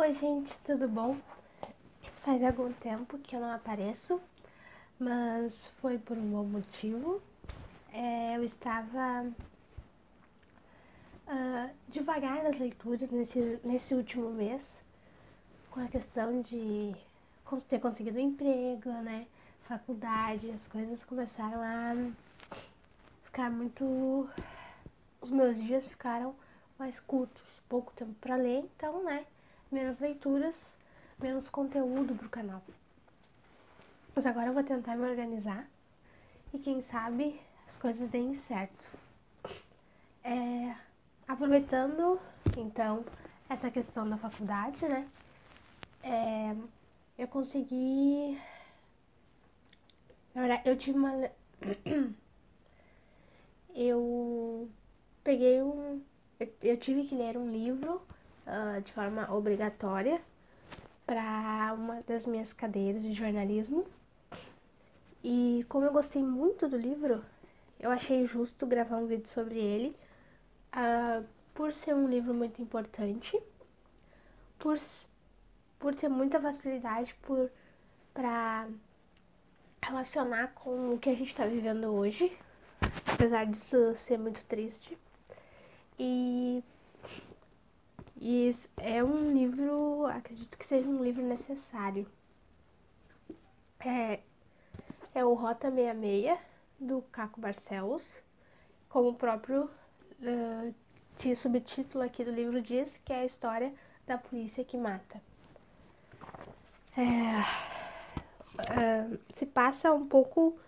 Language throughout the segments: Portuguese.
Oi, gente, tudo bom? Faz algum tempo que eu não apareço, mas foi por um bom motivo. Eu estava devagar nas leituras nesse último mês, com a questão de ter conseguido um emprego, né? Faculdade, as coisas começaram a ficar muito. Os meus dias ficaram mais curtos, pouco tempo para ler, então, né? Menos leituras, menos conteúdo pro canal. Mas agora eu vou tentar me organizar e quem sabe as coisas deem certo. Aproveitando, então, essa questão da faculdade, né? Eu consegui. Na verdade, eu tive uma. Eu peguei um. Eu tive que ler um livro de forma obrigatória para uma das minhas cadeiras de jornalismo. E como eu gostei muito do livro, eu achei justo gravar um vídeo sobre ele, por ser um livro muito importante, por, por ter muita facilidade para relacionar com o que a gente está vivendo hoje, apesar disso ser muito triste. E, e é um livro, acredito que seja um livro necessário. É, é o Rota 66, do Caco Barcelos, como o próprio subtítulo aqui do livro diz, que é a história da polícia que mata. Se passa um pouco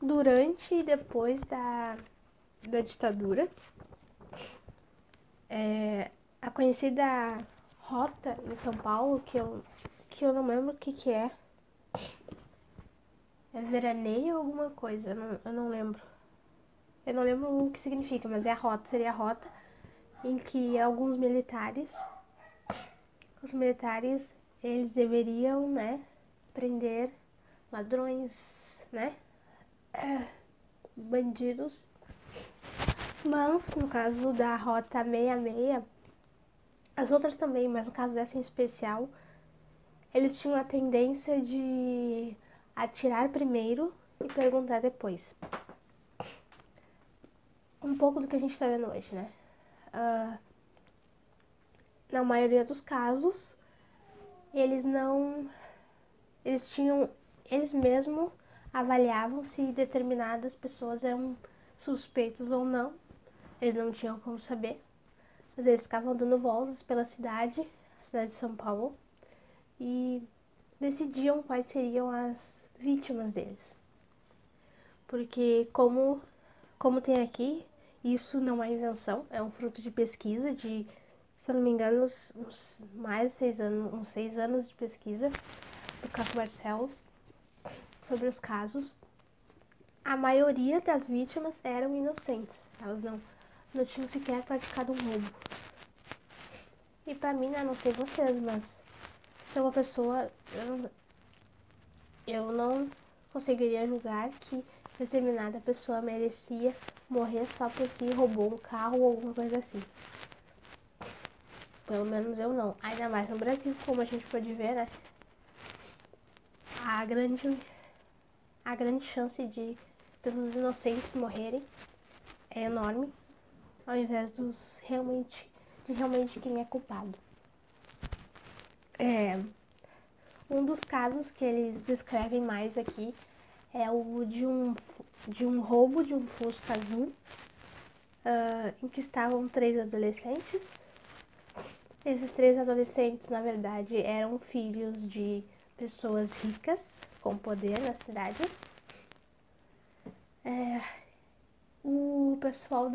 durante e depois da ditadura. A conhecida rota em São Paulo, que eu não lembro o que é. É veraneio ou alguma coisa, eu não lembro. Eu não lembro o que significa, mas seria a rota em que os militares, eles deveriam, né, prender ladrões, né, bandidos. Mas, no caso da Rota 66, as outras também, mas no caso dessa em especial, eles tinham a tendência de atirar primeiro e perguntar depois. Um pouco do que a gente tá vendo hoje, né? Na maioria dos casos, eles não. Eles tinham. Eles mesmos avaliavam se determinadas pessoas eram suspeitos ou não. Eles não tinham como saber. Mas eles ficavam dando voltas pela a cidade de São Paulo, e decidiam quais seriam as vítimas deles. Porque como tem aqui, isso não é invenção, é um fruto de pesquisa de, se eu não me engano, mais de 6 anos, uns 6 anos de pesquisa do Caco Barcelos sobre os casos. A maioria das vítimas eram inocentes, elas não tinham sequer praticado um roubo. E pra mim, né, não sei vocês, mas se uma pessoa, eu não conseguiria julgar que determinada pessoa merecia morrer só porque roubou um carro ou alguma coisa assim. Pelo menos eu não. Ainda mais no Brasil, como a gente pode ver, né? A grande chance de pessoas inocentes morrerem é enorme, ao invés de realmente quem é culpado. Um dos casos que eles descrevem mais aqui é o de um roubo de um Fusca azul, em que estavam 3 adolescentes. Esses 3 adolescentes, na verdade, eram filhos de pessoas ricas, com poder na cidade. O pessoal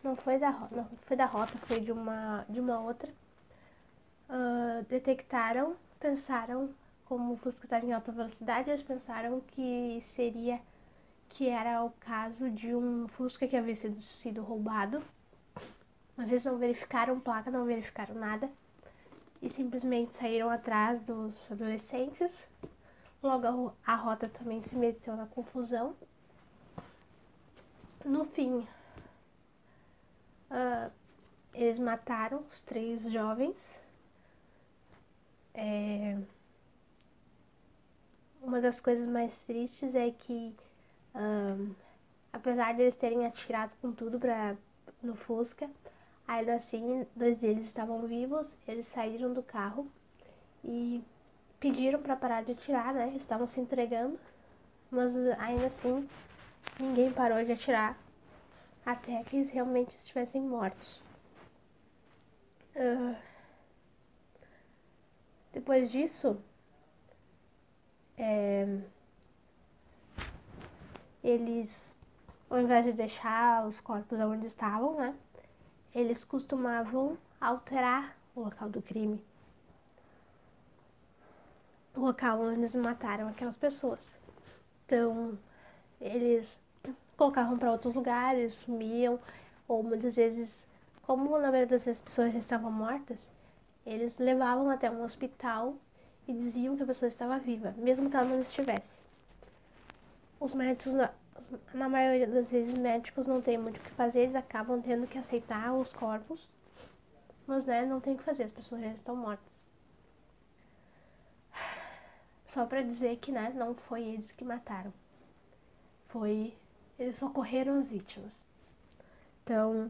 não foi da rota, foi de uma outra. Detectaram, pensaram, como o Fusca estava em alta velocidade, eles pensaram que era o caso de um Fusca que havia sido roubado. Mas eles não verificaram placa, não verificaram nada e simplesmente saíram atrás dos adolescentes. Logo a rota também se meteu na confusão. No fim, eles mataram os 3 jovens Uma das coisas mais tristes é que, apesar deles terem atirado com tudo no Fusca, ainda assim, 2 deles estavam vivos, eles saíram do carro e pediram para parar de atirar, né? Estavam se entregando, mas ainda assim, ninguém parou de atirar até que eles realmente estivessem mortos. Depois disso, eles, ao invés de deixar os corpos onde estavam, né, eles costumavam alterar o local do crime, o local onde eles mataram aquelas pessoas. Então, eles colocavam para outros lugares, sumiam, ou muitas vezes, como na maioria das vezes as pessoas já estavam mortas, eles levavam até um hospital e diziam que a pessoa estava viva, mesmo que ela não estivesse. Os médicos, na maioria das vezes, médicos não têm muito o que fazer, eles acabam tendo que aceitar os corpos, mas, né, não tem o que fazer, as pessoas já estão mortas. Só pra dizer que, né, não foi eles que mataram. Eles socorreram as vítimas. Então,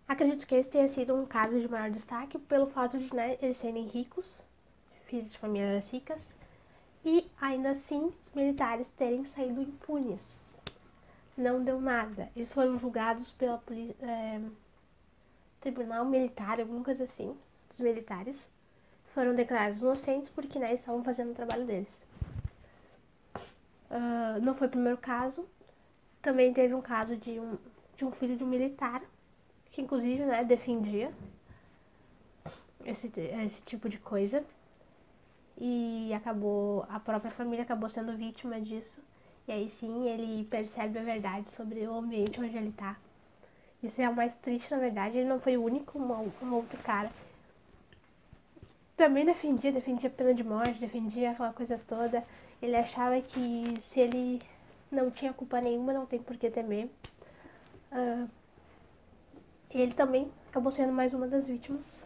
acredito que esse tenha sido um caso de maior destaque pelo fato de, né, eles serem ricos, filhos de famílias ricas, e ainda assim os militares terem saído impunes. Não deu nada. Eles foram julgados pela tribunal militar, alguma coisa assim, dos militares. Foram declarados inocentes porque, né, estavam fazendo o trabalho deles. Não foi o primeiro caso. Também teve um caso de um filho de um militar, que inclusive, né, defendia esse tipo de coisa. E a própria família acabou sendo vítima disso. E aí sim ele percebe a verdade sobre o ambiente onde ele tá. Isso é o mais triste, na verdade. Ele não foi o único, um outro cara também defendia pena de morte, defendia aquela coisa toda. Ele achava que se ele não tinha culpa nenhuma, não tem por que temer. Ele também acabou sendo mais uma das vítimas,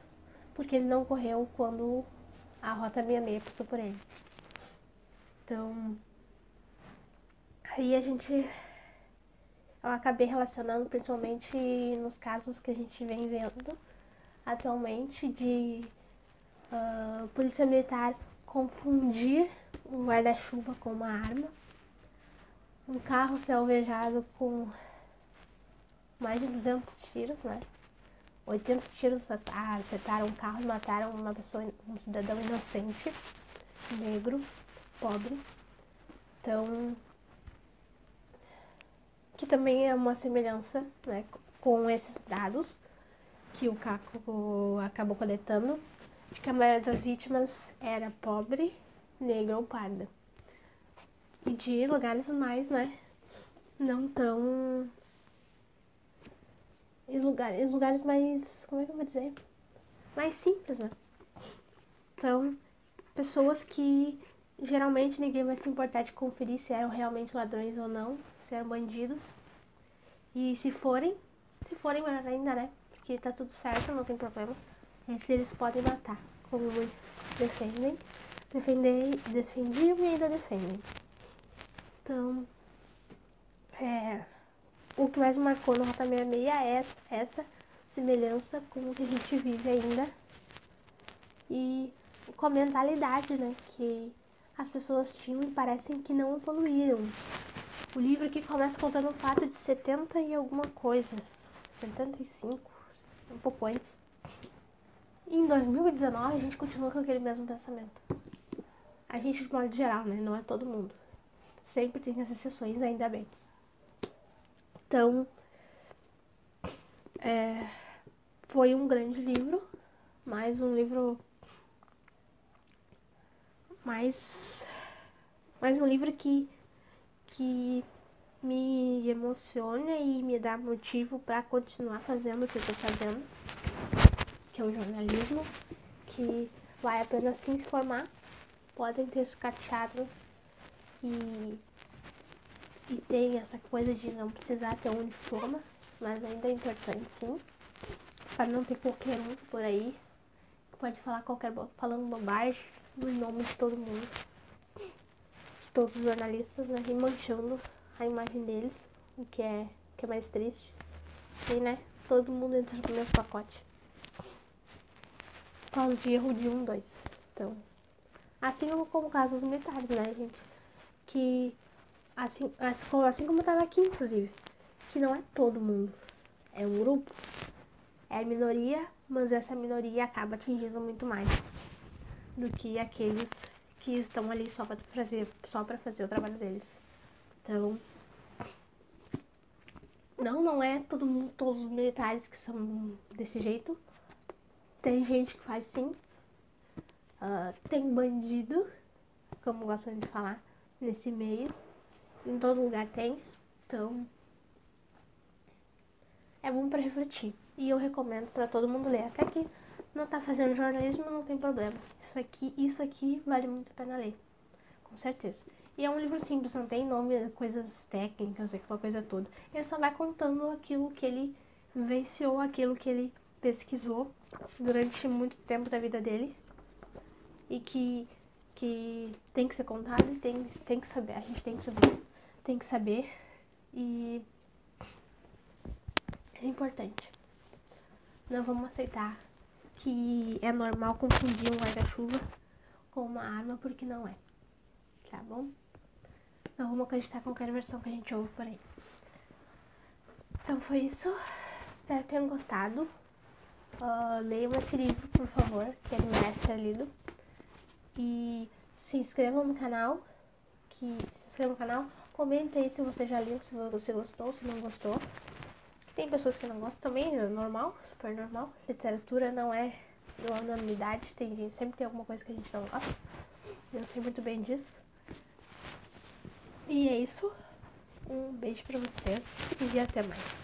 porque ele não correu quando a Rota 66 passou por ele. Então, aí eu acabei relacionando principalmente nos casos que a gente vem vendo atualmente de polícia militar confundir um guarda-chuva com uma arma, um carro ser alvejado com mais de 200 tiros, né? 80 tiros acertaram um carro e mataram uma pessoa, um cidadão inocente, negro, pobre. Então, que também é uma semelhança, né, com esses dados que o Caco acabou coletando, de que a maioria das vítimas era pobre, negra ou parda. E de lugares mais, né, não tão... Em lugares mais, como é que eu vou dizer? Mais simples, né? Então, pessoas que geralmente ninguém vai se importar de conferir se eram realmente ladrões ou não, se eram bandidos. E se forem melhor ainda, né? Porque tá tudo certo, não tem problema. Se eles podem matar, como muitos defendiam e ainda defendem. Então, o que mais marcou no Rota 66 é essa semelhança com o que a gente vive ainda. E com a mentalidade, né, que as pessoas tinham e parecem que não evoluíram. O livro aqui começa contando o fato de 70 e alguma coisa, 75, um pouco antes. E em 2019 a gente continua com aquele mesmo pensamento. A gente, de modo geral, né, não é todo mundo. Sempre tem as exceções, ainda bem. Então, foi um grande livro, mais um livro... mais um livro que me emociona e me dá motivo para continuar fazendo o que eu tô fazendo, que é o jornalismo, que vai apenas se informar, podem ter sucateado e tem essa coisa de não precisar ter um diploma, mas ainda é importante sim, para não ter qualquer um por aí pode falar falando bobagem no nome de todo mundo, de todos os jornalistas, né? E manchando a imagem deles, o que é mais triste. E, né? Todo mundo entra no mesmo pacote. Por causa de erro de 1, 2. Então, assim como casos militares, né, gente? Que, assim como tava aqui, inclusive, que não é todo mundo. É um grupo. É a minoria, mas essa minoria acaba atingindo muito mais do que aqueles que estão ali só pra fazer o trabalho deles. Então, não é todo mundo, todos os militares que são desse jeito. Tem gente que faz sim. Tem bandido, como gostam de falar, nesse meio. Em todo lugar tem. Então, é bom pra refletir. E eu recomendo pra todo mundo ler. Até que não tá fazendo jornalismo, não tem problema. Isso aqui vale muito a pena ler. Com certeza. E é um livro simples, não tem nome, coisas técnicas, aquela coisa toda. Ele só vai contando aquilo que ele vivenciou, aquilo que ele pesquisou durante muito tempo da vida dele. E que tem que ser contado e tem que saber. A gente tem que saber. E é importante. Não vamos aceitar que é normal confundir um guarda-chuva com uma arma, porque não é. Tá bom? Não vamos acreditar em qualquer versão que a gente ouve por aí. Então foi isso. Espero que tenham gostado. Leiam esse livro, por favor, que ele merece ser lido. E se inscrevam no canal. Comenta aí se você já leu, se você gostou, se não gostou. Tem pessoas que não gostam também, é normal, super normal. Literatura não é unanimidade, sempre tem alguma coisa que a gente não gosta. Eu sei muito bem disso. E é isso. Um beijo pra você e até mais.